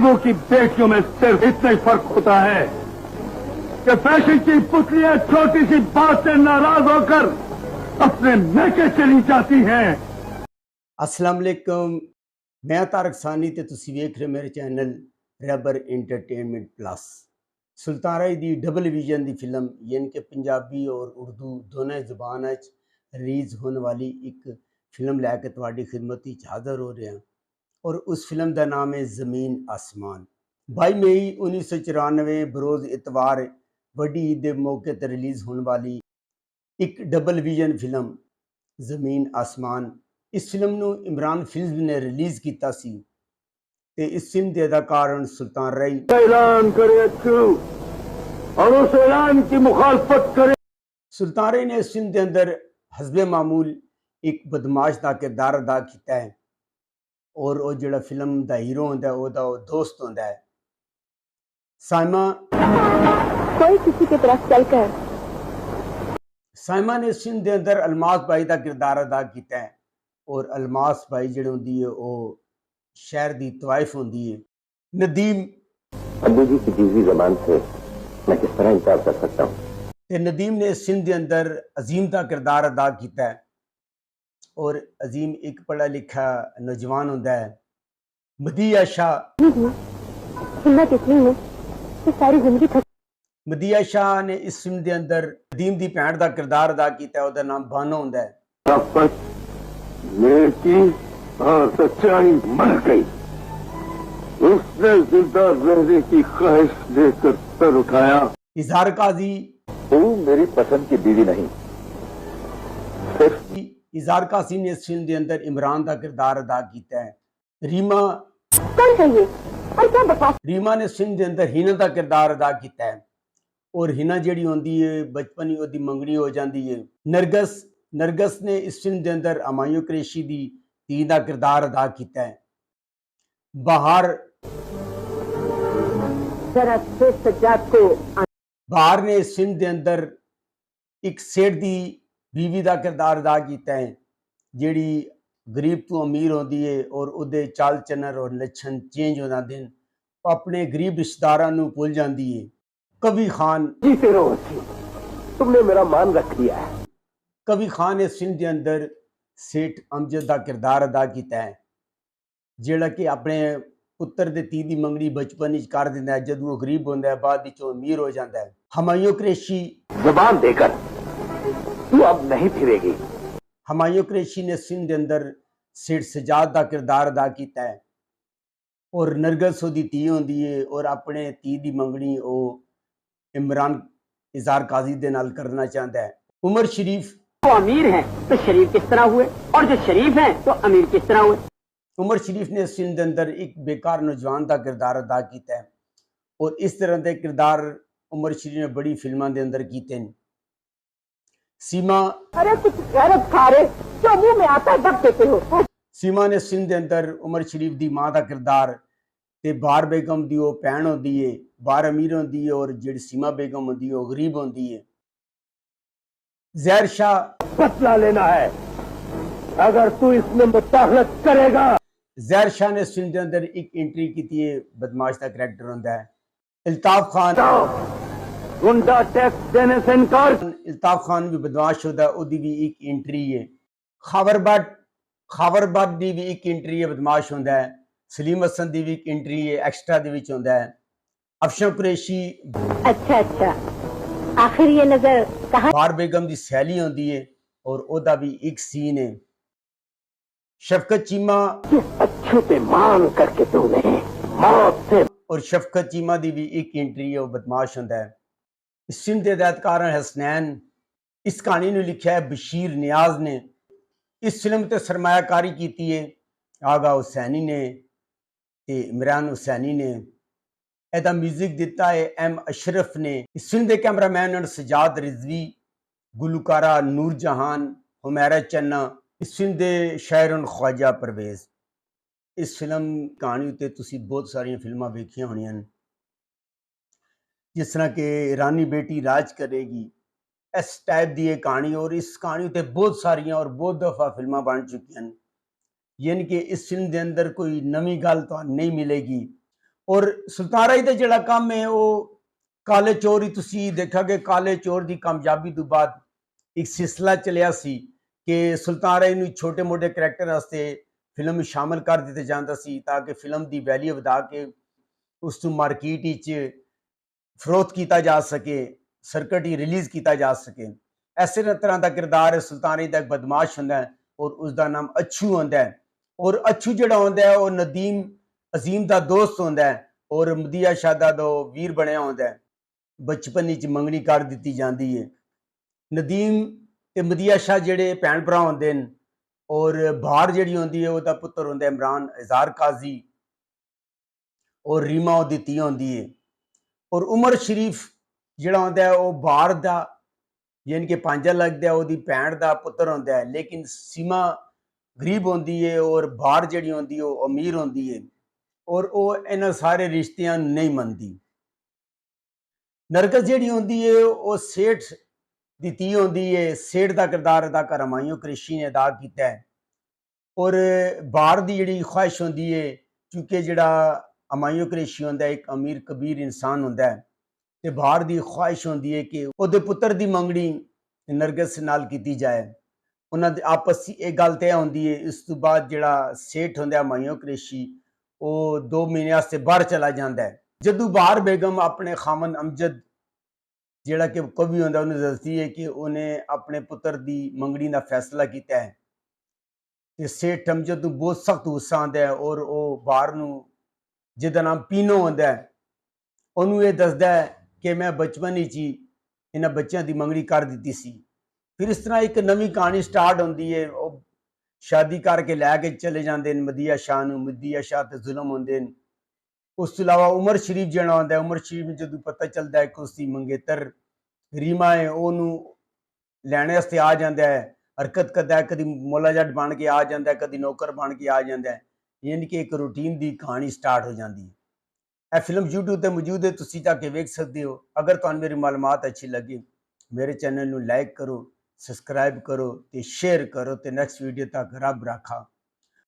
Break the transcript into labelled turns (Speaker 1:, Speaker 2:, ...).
Speaker 1: गरीबों की बेटियों में सिर्फ इतना ही फर्क होता है कि फैशन की पुतलियां छोटी सी बात से नाराज होकर अपने मैके चली जाती हैं।
Speaker 2: अस्सलाम वालेकुम, मैं तारक सानी ते तुसी वेख रहे मेरे चैनल रैबर एंटरटेनमेंट प्लस। सुल्तान राय दी डबल विजन दी फिल्म यानी कि पंजाबी और उर्दू दोनों जुबान रिलीज़ होने वाली एक फिल्म लैके तुहाडी खिदमत विच हाज़र हो रहे हैं और उस फिल्म का नाम है ज़मीन आसमान। 22 मई 1994 बरोज़ इतवार बड़ी ईद के मौके पर रिलीज़ होने वाली एक डबल विजन फिल्म ज़मीन आसमान। इस फिल्म ਨੂੰ इमरान फिल्म ने रिलीज़ किया सी ते इस फिल्म के अदाकार सुल्तान राय
Speaker 1: ऐलान करे अच्छू और उस ऐलान की मुखालफत करे।
Speaker 2: सुल्तान राय ने इस फिल्म के अंदर हस्बे मामूल एक बदमाश का किरदार अदा किया है और वो जो फिल्म का हीरो होंदा है ओदा दोस्त होंदा है। साइमा
Speaker 3: कोई किसी की तरफ चलकर
Speaker 2: साइमा ने इस फिल्म के अंदर अलमास भाई का किरदार अदा किया है और अलमास भाई जो होंदी है वो शहर की तवाइफ होंदी है। नदीम
Speaker 4: अब्बू जी की जीवी जबान से मैं किस तरह इनकार कर सकता हूँ।
Speaker 2: नदीम ने इस फिल्म के अंदर अजीम का किरदार अदा किया है और अजीम एक पढ़ा लिखा नौजवान होंदा है। मदिया शाह
Speaker 3: हिम्मत इतनी है कि सारी जिंदगी थक।
Speaker 2: मदिया शाह ने इस फिल्म के अंदर नदीम की भैन का किरदार अदा किया है। उसका नाम बानो होंदा है।
Speaker 1: वापस नेकी और सच्चाई मर गई। उसने जिंदा रहने की ख्वाहिश लेकर सर उठाया।
Speaker 2: इजहार काजी
Speaker 4: तू मेरी पसंद की बीवी नहीं। सिर्फ
Speaker 2: इजहार काजी ने इस फिल्म के अंदर इमरान का किरदार अदा किया है। रीमा
Speaker 3: कौन है ये और क्या बकवास।
Speaker 2: रीमा ने इस फिल्म के अंदर हिना का किरदार अदा किया है और हिना जिहड़ी होंदी है बचपन ही उसकी मंगनी हो जाती है। नरगस ने इस फिल्म के अंदर हमायूं कुरैशी की धी का किरदार अदा किया है। बहार बहार ने इस फिल्म के अंदर एक सेठ की बीवी का किरदार अदा किया है जिहड़ी गरीब तो अमीर होती है और उसके चाल चलन और लक्षण चेंज हो जाते हैं। अपने गरीब रिश्तेदारों को भूल जाती है। कवि खान
Speaker 4: जीते रहो, तुमने मेरा मान रख दिया है।
Speaker 2: कवि खान ने इस फिल्म के अंदर सेठ अमजद का किरदार अदा किया है जिहड़ा कि अपने पुत्र के धी की मंगनी बचपन कर दिंदा है। जब वो गरीब होता है बाद अमीर हो जाता है। हमायूं कुरैशी
Speaker 4: जबान देकर तू अब नहीं फिरेगी।
Speaker 2: हमायूं कुरैशी ने इस फिल्म के अंदर सेठ सजाद का किरदार अदा किया है और नरगस उसकी धी होंदी है और अपने धी की मंगनी वो इमरान इजहार काजी के नाल करना चाहता है। उमर शरीफ
Speaker 5: वो अमीर हैं तो शरीफ किस तरह हुए और जो शरीफ हैं तो अमीर किस तरह हुए।
Speaker 2: उमर शरीफ ने इस फिल्म के अंदर एक बेकार नौजवान का किरदार अदा किया है और इस तरह के किरदार उमर शरीफ ने बड़ी फिल्मों के अंदर किए हैं। सीमा
Speaker 3: अरे कुछ गैरत खा रहे जो मुंह में आता है दब देते हो।
Speaker 2: सीमा ने इस फिल्म के अंदर उमर शरीफ की माँ का किरदार ते बार बेगम की वो भैन होती है। बार अमीर होती है और जी सीमा बेगम होती है वो गरीब होती है। जहर शाह
Speaker 1: बदला लेना है अगर तू इसमें मुदाखलत करेगा।
Speaker 2: जहर शाह ने इस फिल्म के अंदर एक एंट्री की है। बदमाश का करैक्टर होता है। अल्ताफ खान
Speaker 1: गुंडा टैक्स देने से इनकार।
Speaker 2: अल्ताफ खान भी बदमाश होता है, उसकी भी एक एंट्री है। खावरबाद की भी एक एंट्री है, बदमाश होता है। सलीम हसन की भी एक एंट्री है, एक्स्ट्रा दे विच होता है। अफशा कुरैशी
Speaker 3: अच्छा आखिर ये नजर कहाँ।
Speaker 2: बार बेगम की सहेली होती है और ओदा भी एक सीन है। शफकत चीमा
Speaker 4: अच्छे पे मान करके तूने मौत से
Speaker 2: और शफकत चीमा की भी एक एंट्री है, वो बदमाश होता है। इस फिल्म के हिदायतकार हसनैन। इस कहानी को लिखा है बशीर नियाज ने। इस फिल्म ते सरमायाकारी की है आगा हुसैनी ने ते इमरान हुसैनी ने। एदा म्यूजिक दिता है एम अशरफ ने। इस फिल्म के कैमरामैन सजाद रिजवी, गुलकारा नूर जहान, हुमैरा चन्ना। इस फिल्म के शायर ख्वाजा परवेज। इस फिल्म कहानी उत्ते तुसी बहुत सारिया फिल्मां वेखियां होनियां ने, जिस तरह के रानी बेटी राज करेगी, इस टाइप की कहानी। और इस कहानी उत्ते बहुत सारिया और बहुत दफ़ा फिल्मां बन चुकी हैं। यानी कि इस फिल्म के अंदर कोई नवी गल तो नहीं मिलेगी। ਔਰ ਸੁਲਤਾਨ ਰਾਏ ਦਾ ਜਿਹੜਾ ਕੰਮ ਹੈ ਉਹ ਕਾਲੇ ਚੋਰ ਹੀ ਤੁਸੀਂ ਦੇਖਾਂਗੇ। ਕਾਲੇ ਚੋਰ ਦੀ ਕਾਮਯਾਬੀ ਤੋਂ ਬਾਅਦ ਇੱਕ ਸਿਲਸਿਲਾ ਚੱਲਿਆ ਸੀ ਕਿ ਸੁਲਤਾਨ ਰਾਏ ਨੂੰ ਛੋਟੇ ਮੋਟੇ ਕਰੈਕਟਰ ਵਾਸਤੇ ਫਿਲਮ ਵਿੱਚ ਸ਼ਾਮਲ ਕਰ ਦਿੱਤਾ ਜਾਂਦਾ ਸੀ ਤਾਂ ਕਿ ਫਿਲਮ ਦੀ ਵੈਲਿਊ ਵਧਾ ਕੇ ਉਸ ਨੂੰ ਮਾਰਕੀਟ ਵਿੱਚ ਫਰੋਖਤ ਕੀਤਾ ਜਾ ਸਕੇ, ਸਰਕਟ ਹੀ ਰਿਲੀਜ਼ ਕੀਤਾ ਜਾ ਸਕੇ। ਐਸੇ ਤਰ੍ਹਾਂ ਦਾ ਕਿਰਦਾਰ ਸੁਲਤਾਨ ਰਾਏ ਦਾ ਇੱਕ ਬਦਮਾਸ਼ ਹੁੰਦਾ ਹੈ ਔਰ ਉਸ ਦਾ ਨਾਮ ਅੱਛੂ ਹੁੰਦਾ ਹੈ। ਔਰ ਅੱਛੂ ਜਿਹੜਾ ਹੁੰਦਾ ਹੈ ਉਹ ਨਦੀਮ ਅਜ਼ੀਮ ਦਾ ਦੋਸਤ ਹੁੰਦਾ ਹੈ ਔਰ ਮਦੀਆ ਸ਼ਾਹ ਦਾ ਵੀਰ ਬਣਿਆ ਹੁੰਦਾ ਹੈ। ਬਚਪਨ ਵਿੱਚ ਮੰਗਣੀ ਕਰ ਦਿੱਤੀ ਜਾਂਦੀ ਹੈ। ਨਦੀਮ ਤੇ ਮਦੀਆ ਸ਼ਾਹ ਜਿਹੜੇ ਭੈਣ ਭਰਾ ਹੁੰਦੇ ਨੇ ਔਰ ਬਾਹਰ ਜਿਹੜੀ ਹੁੰਦੀ ਹੈ ਉਹਦਾ ਪੁੱਤਰ ਹੁੰਦਾ ਇਮਰਾਨ ਇਜ਼ਾਰ ਕਾਜ਼ੀ ਔਰ ਰੀਮਾ ਉਹਦੀ ਧੀ ਹੁੰਦੀ ਹੈ। ਔਰ ਉਮਰ ਸ਼ਰੀਫ ਜਿਹੜਾ ਹੁੰਦਾ ਹੈ ਉਹ ਬਾਹਰ ਦਾ ਯਾਨੀ ਕਿ ਭਾਂਜਾ ਲੱਗਦਾ ਉਹਦੀ ਭੈਣ ਦਾ ਪੁੱਤਰ ਹੁੰਦਾ ਹੈ, ਲੇਕਿਨ ਸੀਮਾ ਗਰੀਬ ਹੁੰਦੀ ਹੈ ਔਰ ਬਾਹਰ ਜਿਹੜੀ ਹੁੰਦੀ ਉਹ ਅਮੀਰ ਹੁੰਦੀ ਹੈ ਔਰ ਉਹ ਇਹਨਾਂ ਸਾਰੇ ਰਿਸ਼ਤਿਆਂ ਨੂੰ ਨਹੀਂ ਮੰਨਦੀ। ਨਰਗਸ ਜਿਹੜੀ ਹੁੰਦੀ ਹੈ ਉਹ ਸੇਠ ਦੀ ਧੀ ਹੁੰਦੀ ਹੈ। ਸੇਠ ਦਾ ਕਿਰਦਾਰ ਅਦਾਕਾਰ ਹਮਾਯੂੰ ਕੁਰੈਸ਼ੀ ਨੇ ਅਦਾ ਕੀਤਾ ਹੈ ਔਰ ਬਾਹਰ ਦੀ ਜਿਹੜੀ ਖੁਆਇਸ਼ ਹੁੰਦੀ ਹੈ, ਕਿਉਂਕਿ ਜਿਹੜਾ ਹਮਾਯੂੰ ਕੁਰੈਸ਼ੀ ਹੁੰਦਾ ਇੱਕ ਅਮੀਰ ਕਬੀਰ ਇਨਸਾਨ ਹੁੰਦਾ ਹੈ ਤੇ ਬਾਹਰ ਦੀ ਖੁਆਇਸ਼ ਹੁੰਦੀ ਹੈ ਕਿ ਉਹਦੇ ਪੁੱਤਰ ਦੀ ਮੰਗਣੀ ਨਰਗਸ ਨਾਲ ਕੀਤੀ ਜਾਏ। ਉਹਨਾਂ ਦੇ ਆਪਸ ਵਿੱਚ ਇਹ ਗੱਲ ਤੈਅ ਹੁੰਦੀ ਹੈ। ਇਸ ਤੋਂ ਬਾਅਦ ਜਿਹੜਾ ਸੇਠ ਹੁੰਦਾ ਹਮਾਯੂੰ ਕੁਰੈਸ਼ੀ ਉਹ 2 ਮਹੀਨੇ ਵਾਸਤੇ ਬਾਹਰ ਚਲਾ ਜਾਂਦਾ ਹੈ। ਜਦੋਂ ਬਾਹਰ ਬੇਗਮ ਆਪਣੇ ਖਾਮਨ ਅਮਜਦ ਜਿਹੜਾ ਕਿ ਕਵੀ ਹੁੰਦਾ ਉਹਨੂੰ ਦੱਸਦੀ ਹੈ ਕਿ ਉਹਨੇ ਆਪਣੇ ਪੁੱਤਰ ਦੀ ਮੰਗਣੀ ਦਾ ਫੈਸਲਾ ਕੀਤਾ ਹੈ ਤੇ ਸੇਠ ਅਮਜਦ ਨੂੰ ਬਹੁਤ ਸਖਤ ਗੁੱਸਾ ਆਉਂਦਾ ਹੈ ਔਰ ਉਹ ਬਾਹਰ ਨੂੰ ਜਿਹਦਾ ਨਾਮ ਪੀਨੋ ਹੁੰਦਾ ਹੈ ਉਹਨੂੰ ਇਹ ਦੱਸਦਾ ਹੈ ਕਿ ਮੈਂ ਬਚਪਨ ਵਿੱਚ ਹੀ ਇਹਨਾਂ ਬੱਚਿਆਂ ਦੀ ਮੰਗਣੀ ਕਰ ਦਿੱਤੀ ਸੀ। ਫਿਰ ਇਸ ਤਰ੍ਹਾਂ ਇੱਕ ਨਵੀਂ ਕਹਾਣੀ ਸਟਾਰਟ ਹੁੰਦੀ ਹੈ। ਉਹ ਸ਼ਾਦੀ ਕਰਕੇ ਲੈ ਕੇ ਚਲੇ ਜਾਂਦੇ ਨੇ ਮਦੀਆ ਸ਼ਾਹ ਨੂੰ। ਮਦੀਆ ਸ਼ਾਹ ਤੇ ਜ਼ੁਲਮ ਹੁੰਦੇ ਨੇ। ਉਸ ਤੋਂ ਇਲਾਵਾ ਉਮਰ ਸ਼ਰੀਫ ਜਿਹੜਾ ਹੁੰਦਾ, ਉਮਰ ਸ਼ਰੀਫ ਨੂੰ ਜਦੋਂ ਪਤਾ ਚੱਲਦਾ ਹੈ ਕਿ ਉਸਦੀ ਮੰਗੇਤਰ ਰੀਮਾ ਹੈ ਉਹਨੂੰ ਲੈਣੇ ਵਾਸਤੇ ਆ ਜਾਂਦਾ ਹੈ, ਹਰਕਤ ਕਰਦਾ ਹੈ, ਕਦੀ ਮੌਲਾ ਜੱਟ ਬਣ ਕੇ ਆ ਜਾਂਦਾ ਹੈ, ਕਦੀ ਨੌਕਰ ਬਣ ਕੇ ਆ ਜਾਂਦਾ ਹੈ, ਯਾਨੀ ਕਿ ਇੱਕ ਰੂਟੀਨ ਦੀ ਕਹਾਣੀ ਸਟਾਰਟ ਹੋ ਜਾਂਦੀ ਹੈ। ਇਹ ਫਿਲਮ YouTube ਤੇ ਮੌਜੂਦ ਹੈ, ਤੁਸੀਂ ਜਾ ਕੇ ਵੇਖ ਸਕਦੇ ਹੋ। ਅਗਰ ਤੁਹਾਨੂੰ ਮੇਰੀ ਮਾਲੂਮਾਤ ਅੱਛੀ ਲੱਗੀ ਮੇਰੇ ਚੈਨਲ ਨੂੰ ਲਾਈਕ ਕਰੋ, ਸਬਸਕ੍ਰਾਈਬ ਕਰੋ ਤੇ ਸ਼ੇਅਰ ਕਰੋ ਤੇ ਨੈਕਸਟ ਵੀਡੀਓ ਤੱਕ ਰੱਬ ਰਾਖਾ।